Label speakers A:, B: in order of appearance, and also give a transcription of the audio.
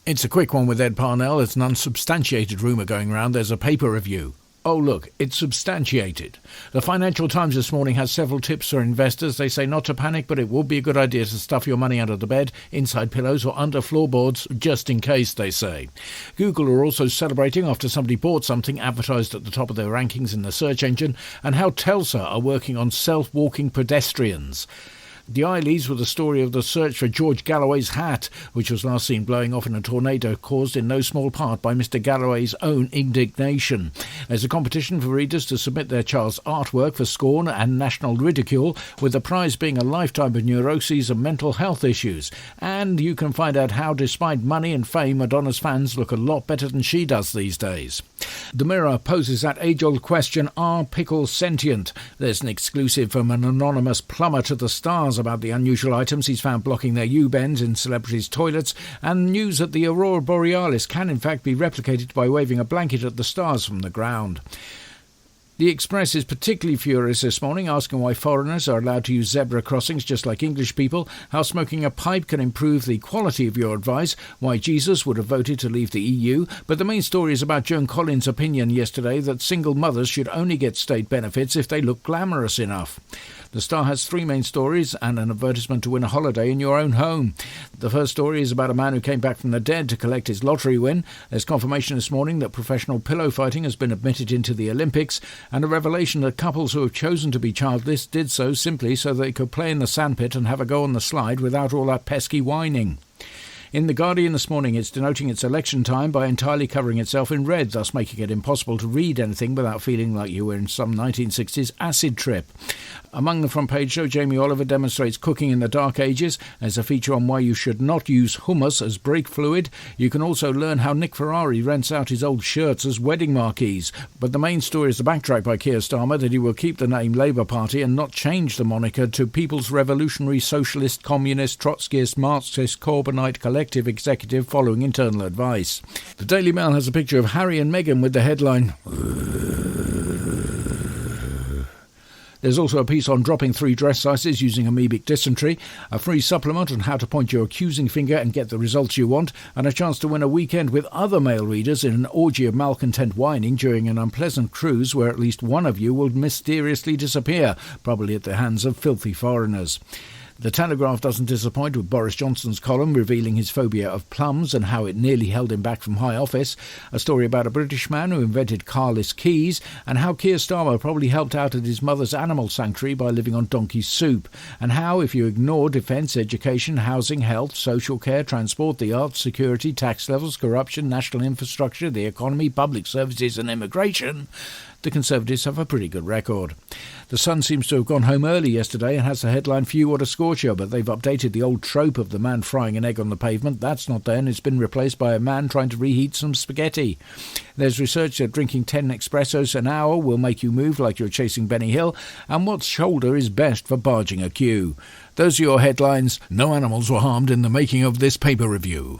A: It's a quick one with Ed Parnell. It's an unsubstantiated rumour going round. There's a paper review. Oh, look, it's substantiated. The Financial Times this morning has several tips for investors. They say not to panic, but it would be a good idea to stuff your money under the bed, inside pillows or under floorboards, just in case, they say. Google are also celebrating after somebody bought something advertised at the top of their rankings in the search engine, and how Telsa are working on self-walking pedestrians. The eye leads with the story of the search for George Galloway's hat, which was last seen blowing off in a tornado caused in no small part by Mr. Galloway's own indignation. There's a competition for readers to submit their child's artwork for scorn and national ridicule, with the prize being a lifetime of neuroses and mental health issues. And you can find out how, despite money and fame, Madonna's fans look a lot better than she does these days. The Mirror poses that age-old question, are pickles sentient? There's an exclusive from an anonymous plumber to the stars about the unusual items he's found blocking their U-bends in celebrities' toilets, and news that the Aurora Borealis can in fact be replicated by waving a blanket at the stars from the ground. The Express is particularly furious this morning, asking why foreigners are allowed to use zebra crossings just like English people, how smoking a pipe can improve the quality of your advice, why Jesus would have voted to leave the EU, but the main story is about Joan Collins' opinion yesterday that single mothers should only get state benefits if they look glamorous enough. The Star has three main stories and an advertisement to win a holiday in your own home. The first story is about a man who came back from the dead to collect his lottery win. There's confirmation this morning that professional pillow fighting has been admitted into the Olympics, and a revelation that couples who have chosen to be childless did so simply so they could play in the sandpit and have a go on the slide without all that pesky whining. In The Guardian this morning, it's denoting its election time by entirely covering itself in red, thus making it impossible to read anything without feeling like you were in some 1960s acid trip. Among the front page show, Jamie Oliver demonstrates cooking in the Dark Ages. There's a feature on why you should not use hummus as brake fluid. You can also learn how Nick Ferrari rents out his old shirts as wedding marquees. But the main story is the backtrack by Keir Starmer that he will keep the name Labour Party and not change the moniker to People's Revolutionary Socialist Communist Trotskyist Marxist Corbynite Collective Executive following internal advice. The Daily Mail has a picture of Harry and Meghan with the headline, There's also a piece on dropping 3 dress sizes using amoebic dysentery, a free supplement on how to point your accusing finger and get the results you want, and a chance to win a weekend with other male readers in an orgy of malcontent whining during an unpleasant cruise where at least one of you will mysteriously disappear, probably at the hands of filthy foreigners. The Telegraph doesn't disappoint with Boris Johnson's column revealing his phobia of plums and how it nearly held him back from high office, a story about a British man who invented carless keys, and how Keir Starmer probably helped out at his mother's animal sanctuary by living on donkey soup, and how, if you ignore defence, education, housing, health, social care, transport, the arts, security, tax levels, corruption, national infrastructure, the economy, public services and immigration, the Conservatives have a pretty good record. The Sun seems to have gone home early yesterday and has the headline, Phew, what a scorcher, but they've updated the old trope of the man frying an egg on the pavement. That's not there, and it's been replaced by a man trying to reheat some spaghetti. There's research that drinking 10 espressos an hour will make you move like you're chasing Benny Hill, and what shoulder is best for barging a queue. Those are your headlines. No animals were harmed in the making of this paper review.